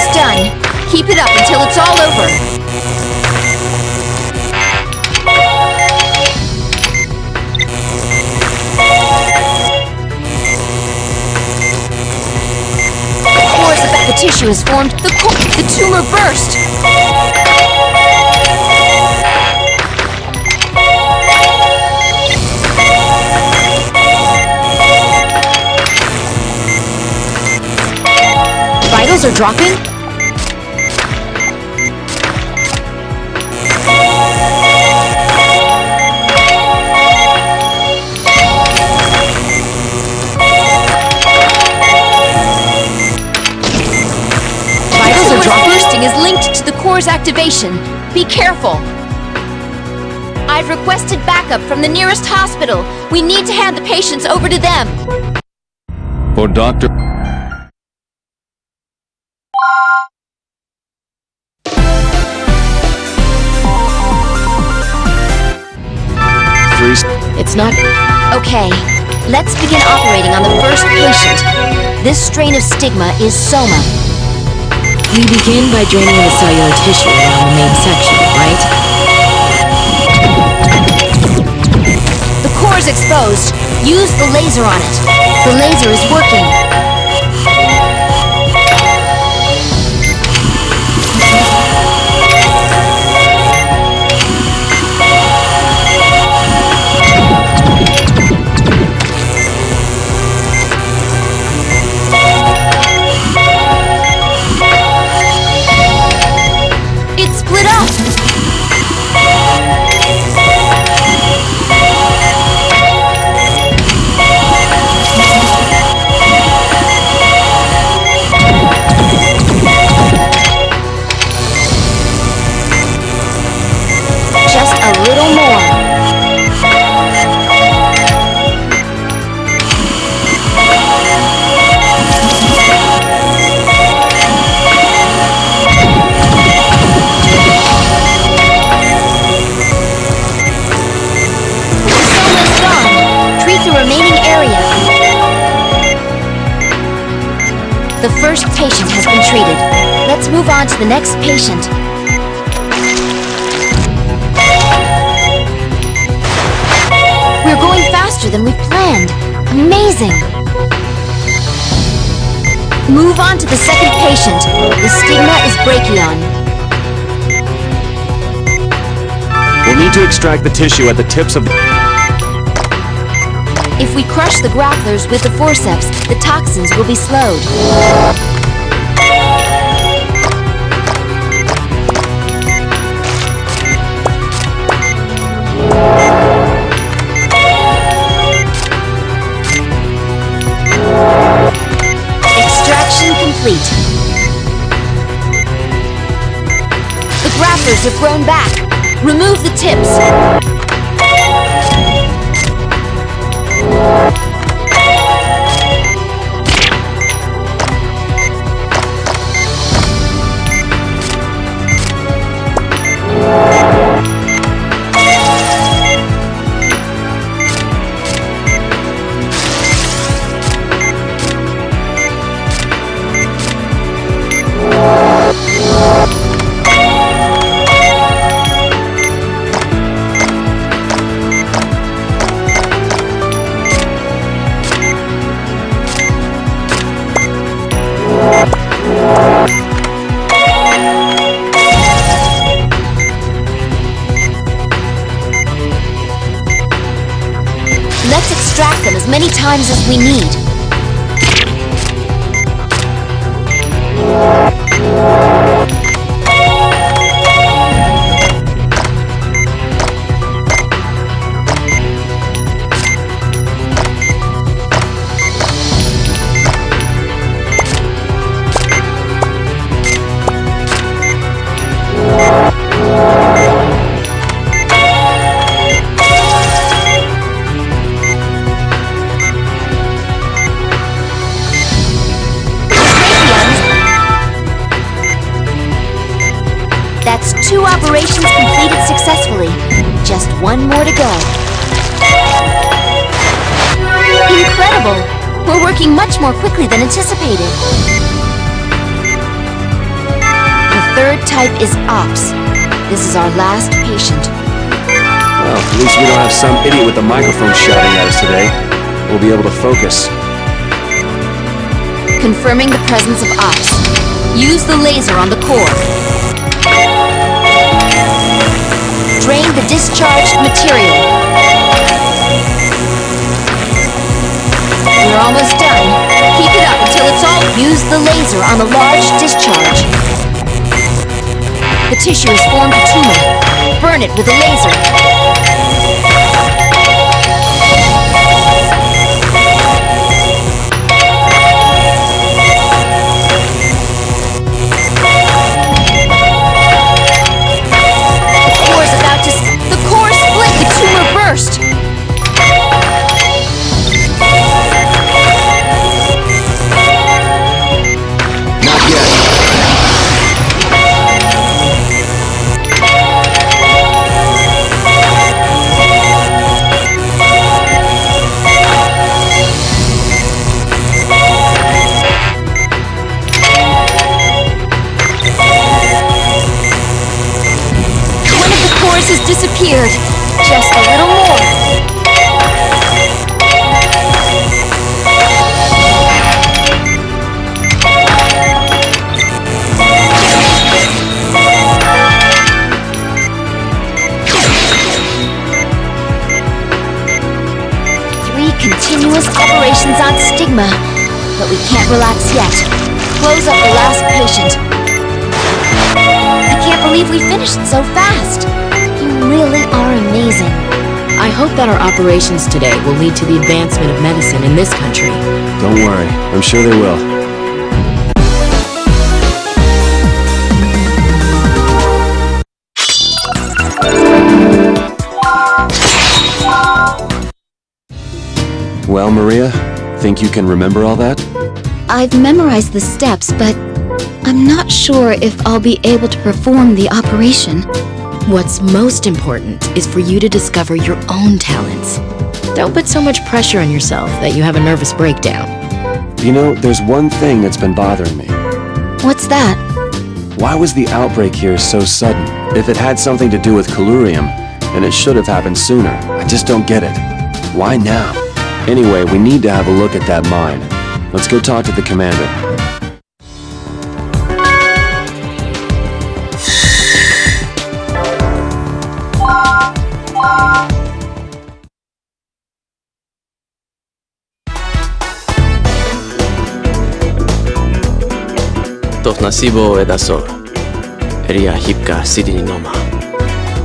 Almost done. Keep it up until it's all over. The pores about the tissue has formed. The tumor burst. Vitals are dropping? Vitals are dropping? Bursting is linked to the core's activation. Be careful. I've requested backup from the nearest hospital. We need to hand the patients over to them. For Dr. It's not... Okay, let's begin operating on the first patient. This strain of stigma is soma. We begin by draining the cellular tissue around the main section, right? The core is exposed. Use the laser on it. The laser is working. It's split up. Just a little more. Almost gone. Treat the remaining area. The first patient has been treated. Let's move on to the next patient. We're going faster than we planned. Amazing! Move on to the second patient. The stigma is brachion. We'll need to extract the tissue at the tips of the... If we crush the grapplers with the forceps, the toxins will be slowed. Extraction complete. The grapplers have grown back. Remove the tips. Let's extract them as many times as we need. That's 2 operations completed successfully. Just one more to go. Incredible! We're working much more quickly than anticipated. third type is Ops. This is our last patient. Well, at least we don't have some idiot with a microphone shouting at us today. We'll be able to focus. Confirming the presence of Ops. Use the laser on the core. Drain the discharged material. We're almost done. Keep it up until it's all. Use the laser on the large discharge. The tissue has formed a tumor. Burn it with a laser. The core split. The tumor burst. Not yet. Has disappeared. Just a little more. Three continuous operations on Stigma, but we can't relax yet. Close up the last patient. I can't believe we finished so fast. You really are amazing. I hope that our operations today will lead to the advancement of medicine in this country. Don't worry. I'm sure they will. Well, Maria, think you can remember all that? I've memorized the steps, but I'm not sure if I'll be able to perform the operation. What's most important is for you to discover your own talents. Don't put so much pressure on yourself that you have a nervous breakdown. You know, there's one thing that's been bothering me. What's that? Why was the outbreak here so sudden? If it had something to do with Colurium, then it should have happened sooner. I just don't get it. Why now? Anyway, we need to have a look at that mine. Let's go talk to the commander. Nasibo Edasor. Eria Hipka Sidini Noma.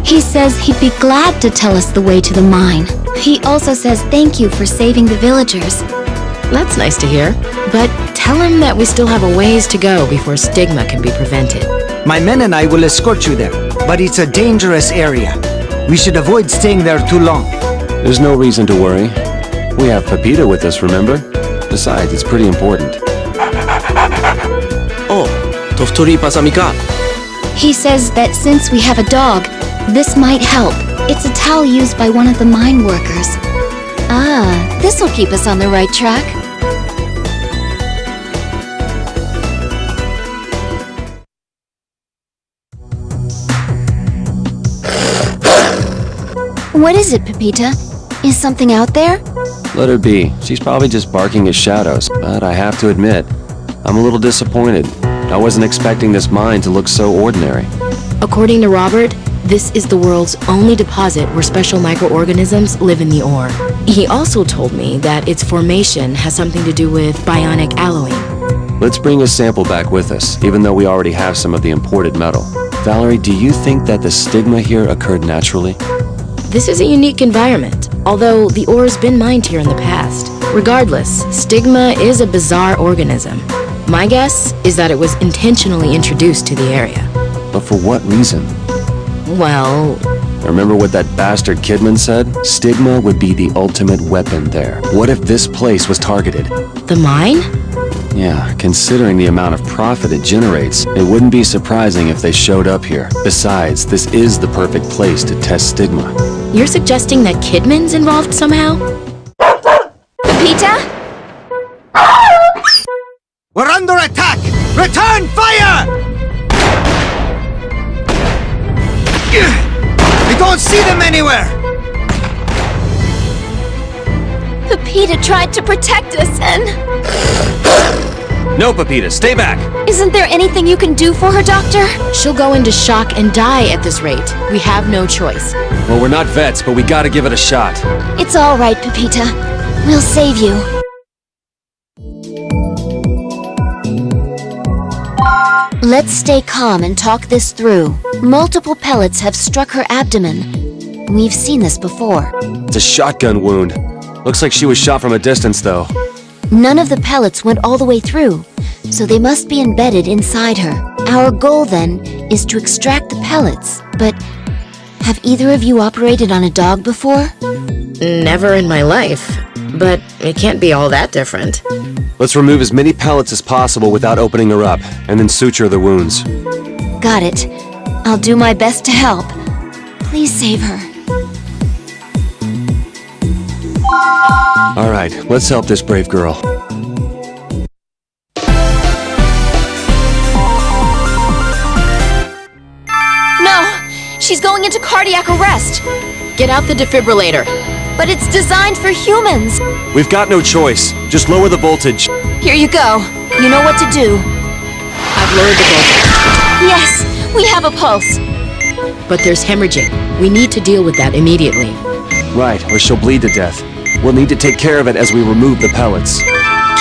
He says he'd be glad to tell us the way to the mine. He also says thank you for saving the villagers. That's nice to hear, but tell him that we still have a ways to go before Stigma can be prevented. My men and I will escort you there, but it's a dangerous area. We should avoid staying there too long. There's no reason to worry. We have Pepita with us, remember? Besides, it's pretty important. Oh, Tofturi Pasamika. He says that since we have a dog, this might help. It's a towel used by one of the mine workers. Ah, this'll keep us on the right track. What is it, Pepita? Is something out there? Let her be. She's probably just barking at shadows. But I have to admit, I'm a little disappointed. I wasn't expecting this mine to look so ordinary. According to Robert, this is the world's only deposit where special microorganisms live in the ore. He also told me that its formation has something to do with bionic alloying. Let's bring a sample back with us, even though we already have some of the imported metal. Valerie, do you think that the stigma here occurred naturally? This is a unique environment, although the ore's been mined here in the past. Regardless, stigma is a bizarre organism. My guess is that it was intentionally introduced to the area. But for what reason? Well... Remember what that bastard Kidman said? Stigma would be the ultimate weapon there. What if this place was targeted? The mine? Yeah, considering the amount of profit it generates, it wouldn't be surprising if they showed up here. Besides, this is the perfect place to test Stigma. You're suggesting that Kidman's involved somehow? Pepita? We're under attack! Return fire! don't see them anywhere! Pepita tried to protect us and... No, Pepita, stay back! Isn't there anything you can do for her, Doctor? She'll go into shock and die at this rate. We have no choice. Well, we're not vets, but we gotta give it a shot. It's all right, Pepita. We'll save you. Let's stay calm and talk this through. Multiple pellets have struck her abdomen. We've seen this before. It's a shotgun wound. Looks like she was shot from a distance, though. None of the pellets went all the way through, so they must be embedded inside her. Our goal, then, is to extract the pellets. But have either of you operated on a dog before? Never in my life. But it can't be all that different. Let's remove as many pellets as possible without opening her up, and then suture the wounds. Got it. I'll do my best to help. Please save her. All right, let's help this brave girl. No! She's going into cardiac arrest! Get out the defibrillator. But it's designed for humans! We've got no choice. Just lower the voltage. Here you go. You know what to do. I've lowered the voltage. Yes! We have a pulse! But there's hemorrhaging. We need to deal with that immediately. Right, or she'll bleed to death. We'll need to take care of it as we remove the pellets.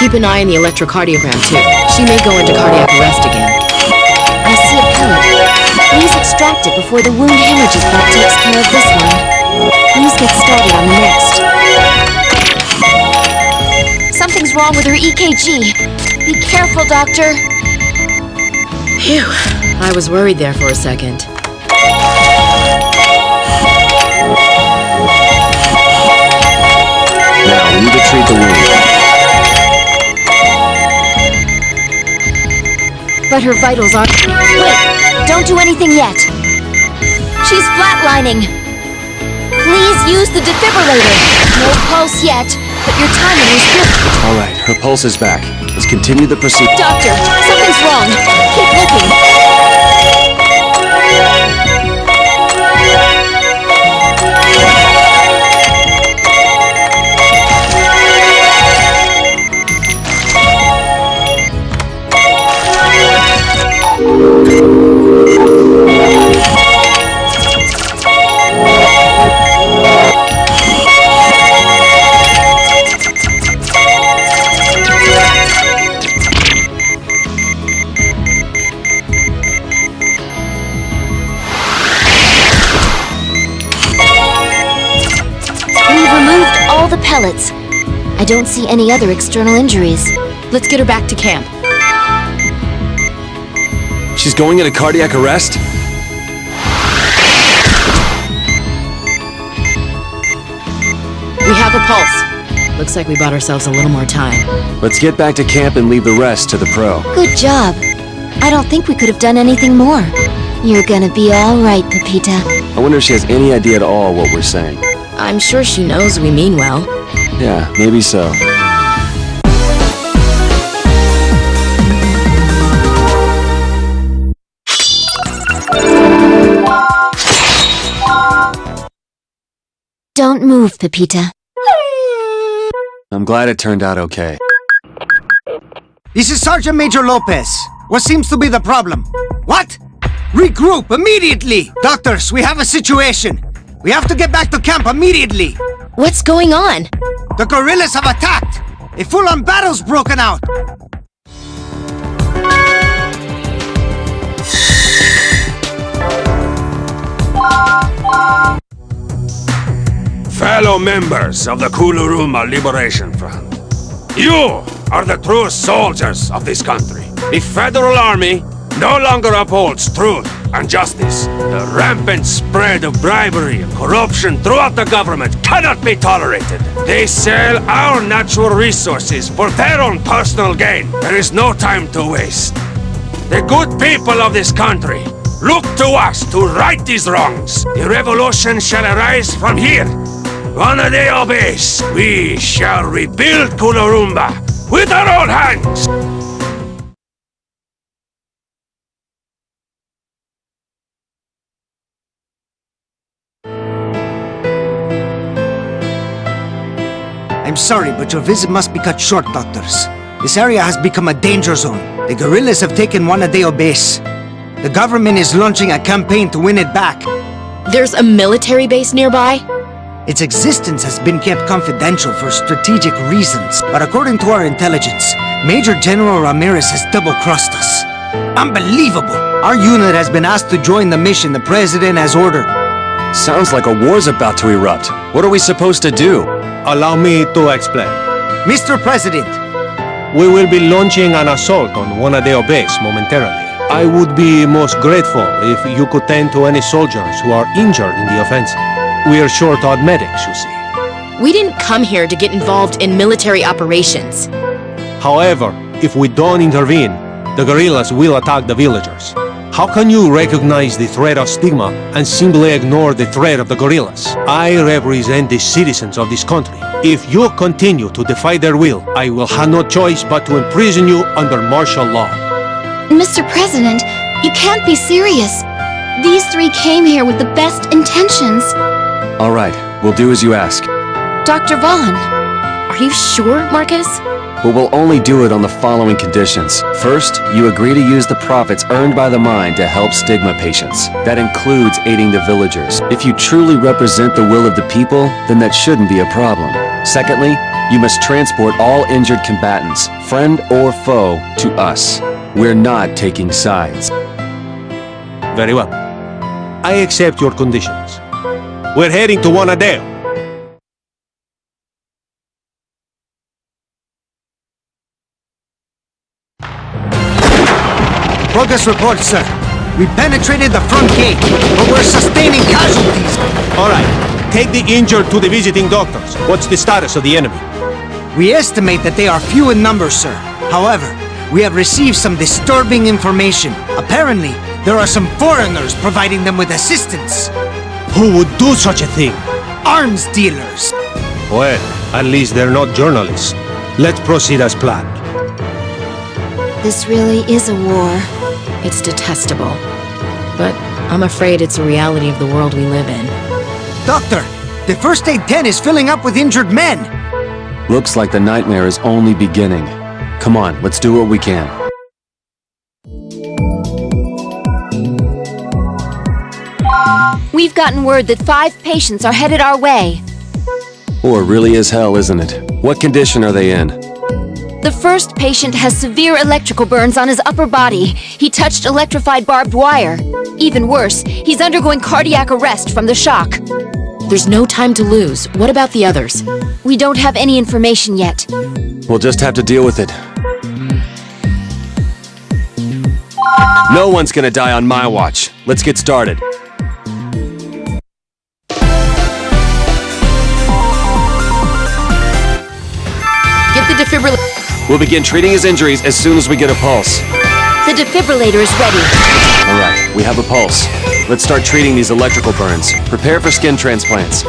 Keep an eye on the electrocardiogram, too. She may go into cardiac arrest again. I see a pellet. Please extract it before the wound hemorrhages part takes care of this one. Please get started on the next. Something's wrong with her EKG. Be careful, Doctor. Phew. I was worried there for a second. Now, we need to treat the wound. But her vitals are... Wait! Don't do anything yet. She's flatlining. Please use the defibrillator. No pulse yet, but your timing is good. All right, her pulse is back. Let's continue the procedure. Doctor, something's wrong. Keep looking. Pellets. I don't see any other external injuries. Let's get her back to camp. She's going into cardiac arrest? We have a pulse. Looks like we bought ourselves a little more time. Let's get back to camp and leave the rest to the pro. Good job. I don't think we could have done anything more. You're gonna be all right, Pepita. I wonder if she has any idea at all what we're saying. I'm sure she knows we mean well. Yeah, maybe so. Don't move, Pepita. I'm glad it turned out okay. This is Sergeant Major Lopez. What seems to be the problem? What? Regroup immediately! Doctors, we have a situation. We have to get back to camp immediately. What's going on? The guerrillas have attacked. A full-on battle's broken out. Fellow members of the Kuluruma Liberation Front, you are the true soldiers of this country. The Federal Army no longer upholds truth and justice. The rampant spread of bribery and corruption throughout the government cannot be tolerated. They sell our natural resources for their own personal gain. There is no time to waste. The good people of this country look to us to right these wrongs. The revolution shall arise from here. Vanadeo base, we shall rebuild Kuluruma with our own hands. I'm sorry, but your visit must be cut short, doctors. This area has become a danger zone. The guerrillas have taken Wanadeo base. The government is launching a campaign to win it back. There's a military base nearby? Its existence has been kept confidential for strategic reasons, but according to our intelligence, Major General Ramirez has double-crossed us. Unbelievable! Our unit has been asked to join the mission the President has ordered. Sounds like a war's about to erupt. What are we supposed to do? Allow me to explain. Mr. President, We will be launching an assault on Wanadeo base momentarily. I would be most grateful if you could tend to any soldiers who are injured in the offensive. We are short on medics, you see. We didn't come here to get involved in military operations. However, if we don't intervene, the guerrillas will attack the villagers. How can you recognize the threat of stigma and simply ignore the threat of the guerrillas? I represent the citizens of this country. If you continue to defy their will, I will have no choice but to imprison you under martial law. Mr. President, you can't be serious. These three came here with the best intentions. All right, we'll do as you ask. Dr. Vaughn, Are you sure, Marcus? But we'll only do it on the following conditions. First, you agree to use the profits earned by the mine to help stigma patients. That includes aiding the villagers. If you truly represent the will of the people, then that shouldn't be a problem. Secondly, you must transport all injured combatants, friend or foe, to us. We're not taking sides. Very well. I accept your conditions. We're heading to Wanadeo. progress report, sir. We penetrated the front gate, but we're sustaining casualties. All right. Take the injured to the visiting doctors. What's the status of the enemy? We estimate that they are few in numbers, sir. However, we have received some disturbing information. Apparently, there are some foreigners providing them with assistance. Who would do such a thing? Arms dealers. Well, at least they're not journalists. Let's proceed as planned. this really is a war. It's detestable. But I'm afraid it's a reality of the world we live in. Doctor, the first aid tent is filling up with injured men. Looks like the nightmare is only beginning. Come on, let's do what we can. We've gotten word that 5 patients are headed our way. War really is hell, isn't it? What condition are they in? The first patient has severe electrical burns on his upper body. He touched electrified barbed wire. Even worse, he's undergoing cardiac arrest from the shock. There's no time to lose. What about the others? We don't have any information yet. We'll just have to deal with it. No one's gonna die on my watch. Let's get started. Get the defibrillator. We'll begin treating his injuries as soon as we get a pulse. The defibrillator is ready. All right, we have a pulse. Let's start treating these electrical burns. Prepare for skin transplants.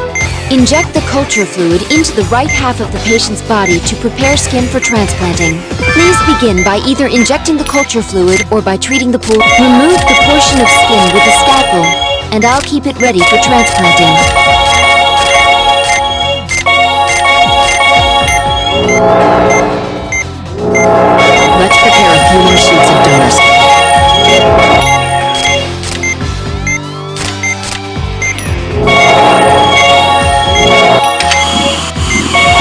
Inject the culture fluid into the right half of the patient's body to prepare skin for transplanting. Please begin by either injecting the culture fluid or by treating the pool. Remove the portion of skin with a scalpel, and I'll keep it ready for transplanting. Let's prepare a few more sheets of donor skin.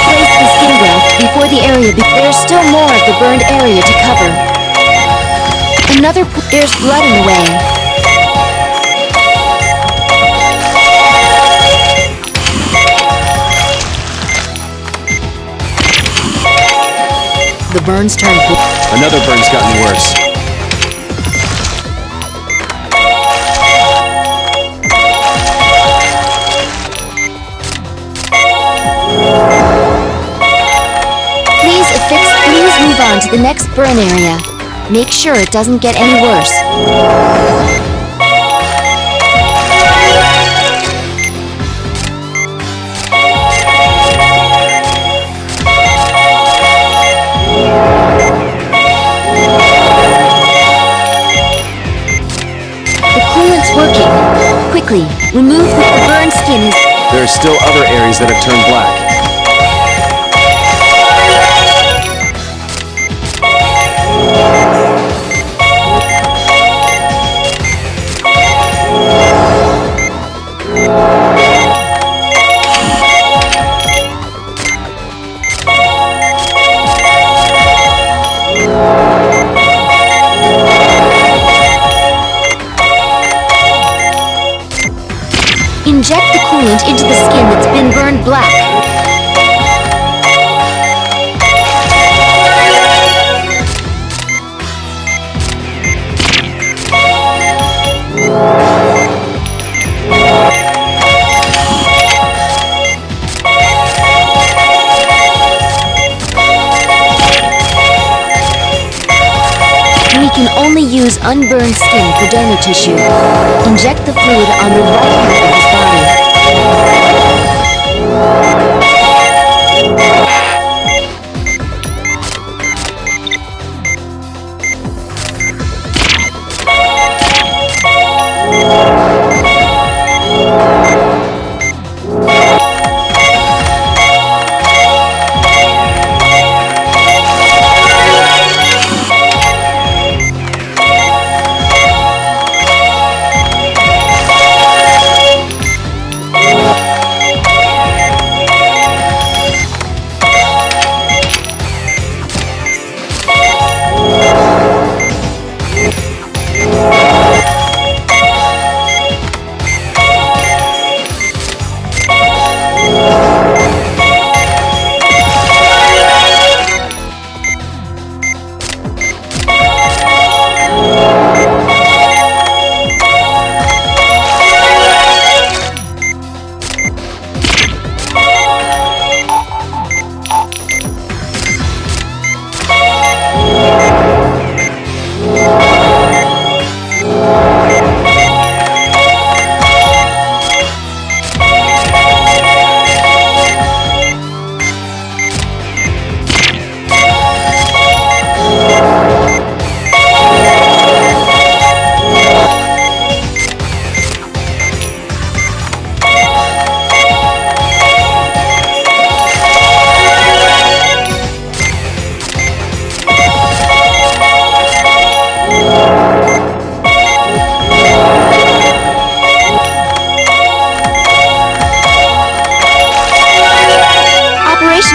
Place the skin graft before the area. There's still more of the burned area to cover. There's blood in the way. The burns turn blue. Another burn's gotten worse. Please move on to the next burn area. Make sure it doesn't get any worse. Working. Quickly, remove the burned skin. There are still other areas that have turned black. Inject the coolant into the skin that's been burned black. We can only use unburned skin for donor tissue. Inject the fluid on the right half of his body.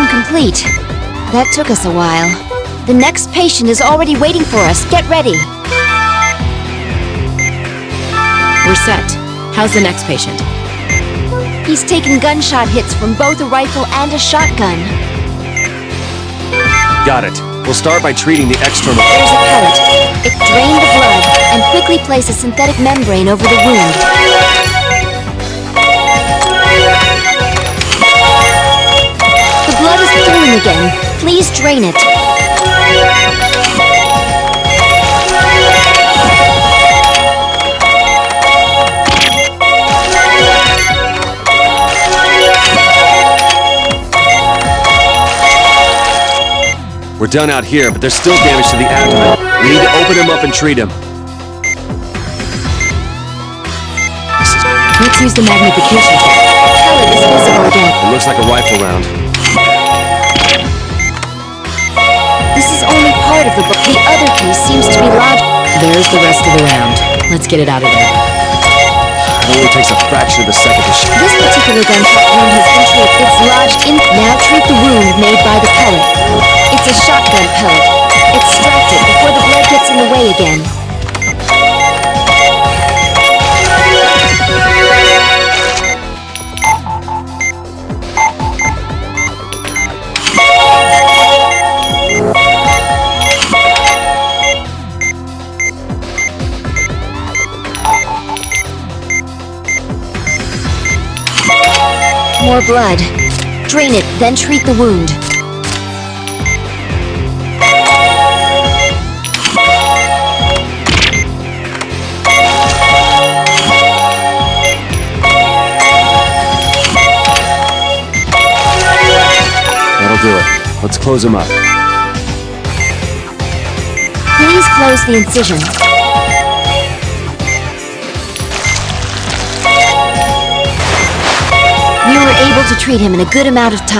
Complete. That took us a while. The next patient is already waiting for us. Get ready. We're set. How's the next patient? He's taken gunshot hits from both a rifle and a shotgun. Got it. We'll start by treating the external... There's a pellet. It drained the blood and quickly place a synthetic membrane over the wound. The blood is pooling again. Please drain it. We're done out here, but there's still damage to the abdomen. We need to open him up and treat him. Let's use the magnification tool. Pellet is visible again. It looks like a rifle round. This is only part of the book. The other piece seems to be lodged. There's the rest of the round. Let's get it out of there. It only takes a fraction of a second to shoot. This particular gunshot wound has been treated. It's lodged in. Now treat the wound made by the pellet. It's a shotgun pellet. Extract it before the blood gets in the way again. More blood. Drain it, then treat the wound. That'll do it. Let's close him up. Please close the incision. We were able to treat him in a good amount of time.